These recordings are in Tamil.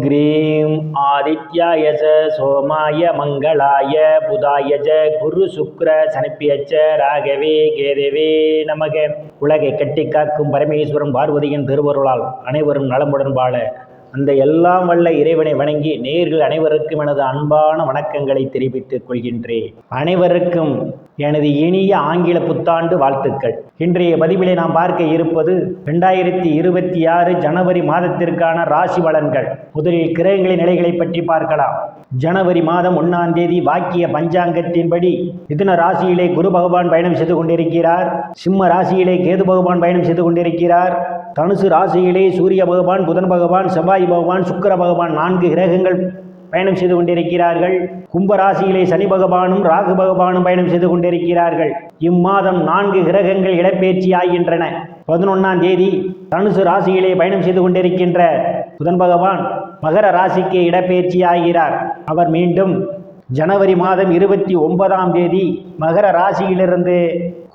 க்ரீம் ஆதித்யாய சோமாய மங்களாய புதாய குரு சுக்ர சனிப்பியச்ச ராகவே கேதவே நமக. உலகை கட்டி காக்கும் பரமேஸ்வரன் பார்வதியின் திருவருளால் அனைவரும் நலமுடன் வாழ அந்த எல்லாம் வல்ல இறைவனை வணங்கி நேயர்கள் அனைவருக்கும் எனது அன்பான வணக்கங்களை தெரிவித்துக் கொள்கின்றேன். அனைவருக்கும் எனது இனிய ஆங்கில புத்தாண்டு வாழ்த்துக்கள். இன்றைய பதிவிலே நாம் பார்க்க இருப்பது 2026 ஜனவரி மாதத்திற்கான ராசி பலன்கள். முதலில் கிரகங்களின் நிலைகளை பற்றி பார்க்கலாம். ஜனவரி மாதம் 1ஆம் தேதி வாக்கிய பஞ்சாங்கத்தின்படி மிதுன ராசியிலே குரு பகவான் பயணம் செய்து கொண்டிருக்கிறார். சிம்ம ராசியிலே கேது பகவான் பயணம் செய்து கொண்டிருக்கிறார். தனுசு ராசியிலே சூரிய பகவான், புதன் பகவான், செவ்வாய் பகவான், சுக்கிர பகவான் 4 கிரகங்கள் பயணம் செய்து கொண்டிருக்கிறார்கள். கும்ப ராசியிலே சனி பகவானும் ராகு பகவானும் பயணம் செய்து கொண்டிருக்கிறார்கள். இம்மாதம் 4 கிரகங்கள் இடப்பெயர்ச்சி ஆகின்றன. 11ஆம் தேதி தனுசு ராசியிலே பயணம் செய்து கொண்டிருக்கின்ற புதன் பகவான் மகர ராசிக்கு இடப்பெயர்ச்சி ஆகிறார். அவர் மீண்டும் ஜனவரி மாதம் 29ஆம் தேதி மகர ராசியிலிருந்து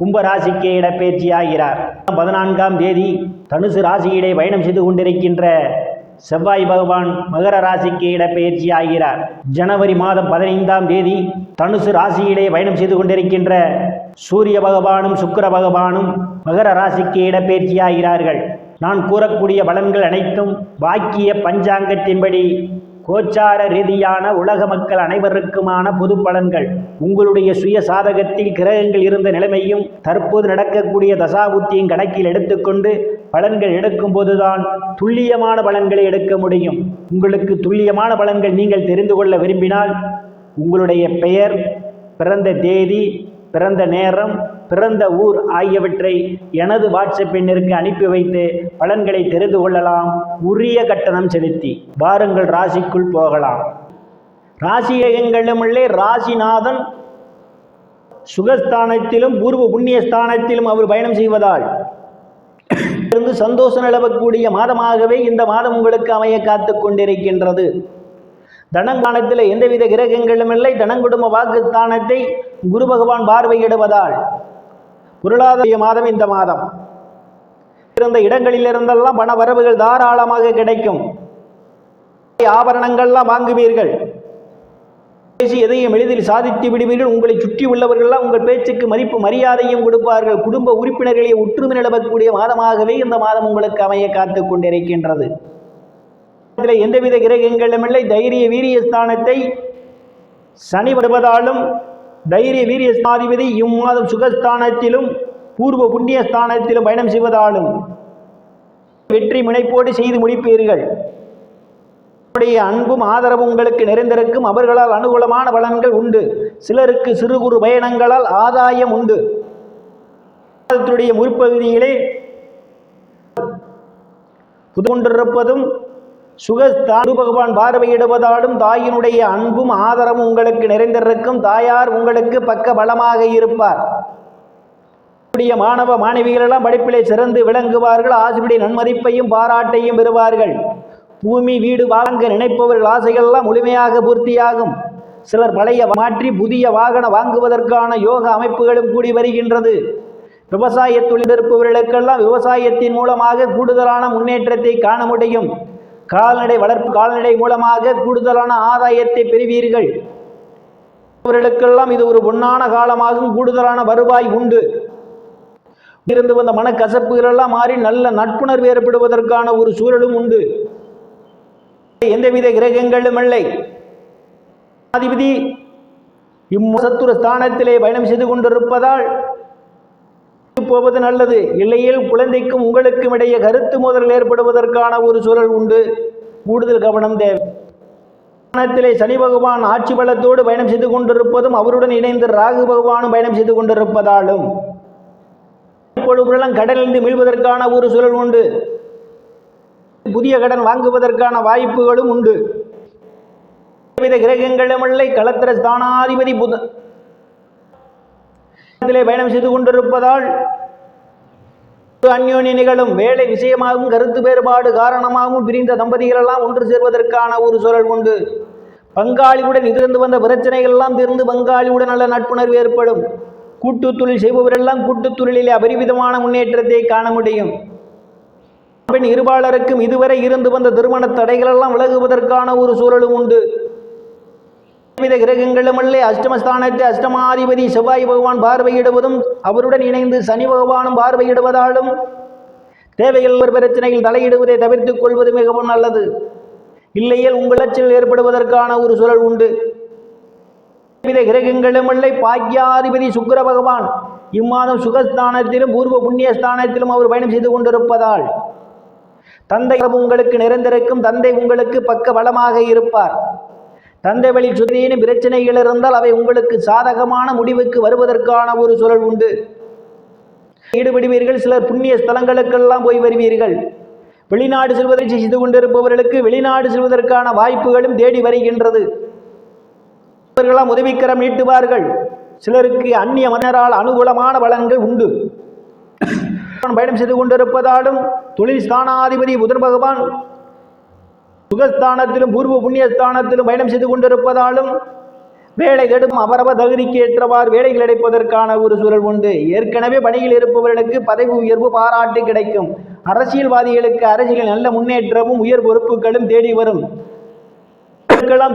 கும்ப ராசிக்கு இடப்பெயர்ச்சி ஆகிறார். 14ஆம் தேதி தனுசு ராசியிலே பயணம் செய்து கொண்டிருக்கின்ற செவ்வாய் பகவான் மகர ராசிக்கு இடப்பெயர்ச்சி ஆகிறார். ஜனவரி மாதம் 15ஆம் தேதி தனுசு ராசியிலே பயணம் செய்து கொண்டிருக்கின்ற சூரிய பகவானும் சுக்கிர பகவானும் மகர ராசிக்கு இடப்பெயர்ச்சி ஆகிறார்கள். நான் கூறக்கூடிய பலன்கள் அனைத்தும் வாக்கிய பஞ்சாங்கத்தின்படி கோச்சார ரீதியான உலக மக்கள் அனைவருக்குமான பொது பலன்கள். உங்களுடைய சுய சாதகத்தில் கிரகங்கள் இருந்த நிலைமையும் தற்போது நடக்கக்கூடிய தசாபுத்தியும் கணக்கில் எடுத்துக்கொண்டு பலன்கள் எடுக்கும் போதுதான் துல்லியமான பலன்களை எடுக்க முடியும். உங்களுக்கு துல்லியமான பலன்கள் நீங்கள் தெரிந்து கொள்ள விரும்பினால் உங்களுடைய பெயர், பிறந்த தேதி, பிறந்த நேரம், பிறந்த ஊர் ஆகியவற்றை எனது வாட்ஸ்அப் எண்ணிற்கு அனுப்பி வைத்து பலன்களை தெரிந்து கொள்ளலாம், உரிய கட்டணம் செலுத்தி. வாருங்கள் ராசிக்குள் போகலாம். ராசியகங்களுள்ளே ராசிநாதன் சுகஸ்தானத்திலும் பூர்வ புண்ணிய ஸ்தானத்திலும் அவர் பயணம் செய்வதால் இருந்து சந்தோஷம் நிலவக்கூடிய மாதமாகவே இந்த மாதம் உங்களுக்கு அமைய காத்து கொண்டிருக்கின்றது. தனங்கானத்தில் எந்தவித கிரகங்களும் இல்லை. தனங்குடும்ப வாக்குஸ்தானத்தை குரு பகவான் பார்வையிடுவதால் பொருளாதார மாதம் இந்த மாதம். இருந்த இடங்களிலிருந்தெல்லாம் பண வரவுகள் தாராளமாக கிடைக்கும். ஆபரணங்கள்லாம் வாங்குவீர்கள். எதையும் எளிதில் சாதித்து விடுவீர்கள். உங்களை சுற்றி உள்ளவர்கள்லாம் உங்கள் பேச்சுக்கு மதிப்பு மரியாதையும் கொடுப்பார்கள். குடும்ப உறுப்பினர்களை ஒற்றுமை நிலவக்கூடிய மாதமாகவே இந்த மாதம் உங்களுக்கு அமைய காத்து கொண்டிருக்கின்றது. எந்தவித கிரகங்களும் இல்லை. தைரிய வீரிய ஸ்தானத்தை சனி வருவதாலும் தைரிய வீரிய ஸ்தானாதிபதி இம்மாதம் சுகஸ்தானத்திலும் பூர்வ புண்ணிய ஸ்தானத்திலும் பயணம் செய்வதாலும் வெற்றி முனைப்போடு செய்து முடிப்பீர்கள். அவருடைய அன்பும் ஆதரவும் உங்களுக்கு நிறைந்திருக்கும். அவர்களால் அனுகூலமான பலன்கள் உண்டு. சிலருக்கு சிறு குறு பயணங்களால் ஆதாயம் உண்டு. முற்பகுதியிலே புதுகொண்டிருப்பதும் சுகஸ்தான் பகவான் பார்வையிடுவதாலும் தாயினுடைய அன்பும் ஆதரவும் உங்களுக்கு நிறைந்திருக்கும். தாயார் உங்களுக்கு பக்க பலமாக இருப்பார். மாணவ மாணவிகளெல்லாம் படிப்பிலே சிறந்து விளங்குவார்கள். ஆசிரியருடைய நன்மதிப்பையும் பாராட்டையும் பெறுவார்கள். பூமி வீடு வாங்க நினைப்பவர்கள் ஆசைகள்லாம் முழுமையாக பூர்த்தியாகும். சிலர் பழைய மாற்றி புதிய வாகனம் வாங்குவதற்கான யோக அமைப்புகளும் கூடி வருகின்றது. விவசாய தொழில் இருப்பவர்களுக்கெல்லாம் விவசாயத்தின் மூலமாக கூடுதலான முன்னேற்றத்தை காண முடியும். கால்நடை வளர்ப்பு கால்நடை மூலமாக கூடுதலான ஆதாயத்தை பெறுவீர்கள். அவர்களுக்கெல்லாம் இது ஒரு பொன்னான காலமாகும். கூடுதலான வருவாய் உண்டு. இருந்து வந்த மனக்கசப்புகளெல்லாம் மாறி நல்ல நட்புணர்வு ஏற்படுவதற்கான ஒரு சூழலும் உண்டு. எந்தவித கிரகங்களும் இல்லை. அதிபதி இம்மசத்துர ஸ்தானத்திலே பயணம் செய்து கொண்டிருப்பதால் போவது நல்லது. இல்லையில் குழந்தைக்கும் உங்களுக்கும் இடையே கருத்து மோதல் ஏற்படுவதற்கான ஒரு சூழல் உண்டு. கூடுதல் கவனம் தேவை. சனி பகவான் ஆட்சி பலத்தோடு பயணம் செய்து கொண்டிருப்பதும் அவருடன் இணைந்து ராகு பகவானும் பயணம் செய்து கொண்டிருப்பதாலும் இப்பொழுதெல்லாம் கடலிலிருந்து மீள்வதற்கான ஒரு சூழல் உண்டு. புதிய கடன் வாங்குவதற்கான வாய்ப்புகளும் உண்டு. கிரகங்களும் இல்லை. களத்திர ஸ்தானாதிபதி புதன் பயணம் செய்து கொண்டிருப்பதால் அந்யோன்ய நிகழும். வேலை விஷயமாகவும் கருத்து வேறுபாடு காரணமாகவும் பிரிந்த தம்பதிகள் எல்லாம் ஒன்று சேர்வதற்கான ஒரு சூழல் உண்டு. பங்காளியுடன் இருந்து வந்த பிரச்சனைகள் எல்லாம் தீர்ந்து பங்காளியுடன் நல்ல நட்புணர்வு ஏற்படும். கூட்டு தொழில் செய்பவரெல்லாம் கூட்டு தொழிலிலே அபரிவிதமான முன்னேற்றத்தை காண முடியும். பெண் இருபாலருக்கும் இதுவரை இருந்து வந்த திருமண தடைகள் எல்லாம் விலகுவதற்கான ஒரு சூழலும் உண்டு. கிரகங்களும் அல்ல அஷ்டமஸ்தானத்தை அஷ்டமாதிபதி செவ்வாய் பகவான் பார்வையிடுவதும் அவருடன் இணைந்து சனி பகவானும் பார்வையிடுவதாலும் தேவையில் ஒரு பிரச்சனையில் தலையிடுவதை தவிர்த்துக் கொள்வது மிகவும் நல்லது. இல்லையேல் உங்களச்சில் ஏற்படுவதற்கான ஒரு சூழல் உண்டு. கிரகங்களும் அல்ல பாக்யாதிபதி சுக்கிர பகவான் இம்மாதம் சுகஸ்தானத்திலும் பூர்வ புண்ணியஸ்தானத்திலும் அவர் பயணம் செய்து கொண்டிருப்பதால் தந்தை உங்களுக்கு நிறைந்திருக்கும். தந்தை உங்களுக்கு பக்க பலமாக இருப்பார். தந்தை வழி சுதீன பிரச்சனைகள் இருந்தால் அவை உங்களுக்கு சாதகமான முடிவுக்கு வருவதற்கான ஒரு சூழல் உண்டு. ஈடுபடுவீர்கள். சிலர் புண்ணிய ஸ்தலங்களுக்கெல்லாம் போய் வருவீர்கள். வெளிநாடு செல்வதை செய்து கொண்டிருப்பவர்களுக்கு வெளிநாடு செல்வதற்கான வாய்ப்புகளும் தேடி வருகின்றது. அவர்களாம் உதவிக்கரம் நீட்டுவார்கள். சிலருக்கு அந்நிய மன்னரால் அனுகூலமான பலன்கள் உண்டு. பயணம் செய்து கொண்டிருப்பதாலும் தொழில் ஸ்தானாதிபதி புதன் பகவான் சுகஸ்தானத்திலும் பூர்வ புண்ணியஸ்தானத்திலும் பயணம் செய்து கொண்டிருப்பதாலும் வேலை தேடும் அவரவர் தகுதிக்கு ஏற்றவாறு வேலைகள் கிடைப்பதற்கான ஒரு சூழல் உண்டு. ஏற்கனவே பணியில் இருப்பவர்களுக்கு பதவி உயர்வு பாராட்டு கிடைக்கும். அரசியல்வாதிகளுக்கு அரசியலில் நல்ல முன்னேற்றமும் உயர் பொறுப்புகளும் தேடி வரும்.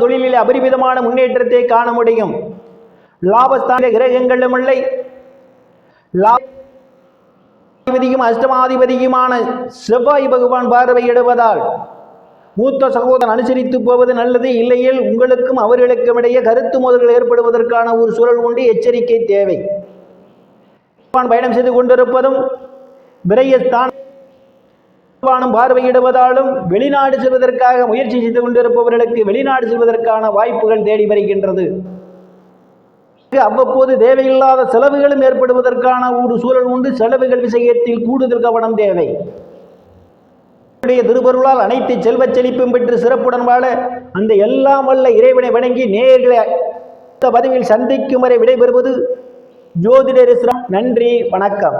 தொழிலில் அபரிமிதமான முன்னேற்றத்தை காண முடியும். லாபஸ்தான கிரகங்களும் இல்லை லாபாதிபதியும் அஷ்டமாதிபதியுமான செவ்வாய் பகவான் பார்வையிடுவதால் மூத்த சகோதரன் அனுசரித்து போவது நல்லது. இல்லையில் உங்களுக்கும் அவர்களுக்கும் இடையே கருத்து மோதல்கள் ஏற்படுவதற்கான ஒரு சூழல் உண்டு. எச்சரிக்கை தேவை. பயணம் செய்து கொண்டிருப்பதும் விரயஸ்தானம் பார்வையிடுவதாலும் வெளிநாடு செல்வதற்காக முயற்சி செய்து கொண்டிருப்பவர்களுக்கு வெளிநாடு செல்வதற்கான வாய்ப்புகள் தேடி வருகின்றது. அவ்வப்போது தேவையில்லாத செலவுகளும் ஏற்படுவதற்கான ஒரு சூழல் உண்டு. செலவுகள் விஷயத்தில் கூடுதல் கவனம் தேவை. திருப்பொருளால் அனைத்து செல்வச் செழிப்பும் பெற்று சிறப்புடன் வாழ அந்த எல்லாம் வல்ல இறைவனை வணங்கி நேயர்களை பதிவில் சந்திக்கும் வரை விடைபெறுவது ஜோதிடர். நன்றி, வணக்கம்.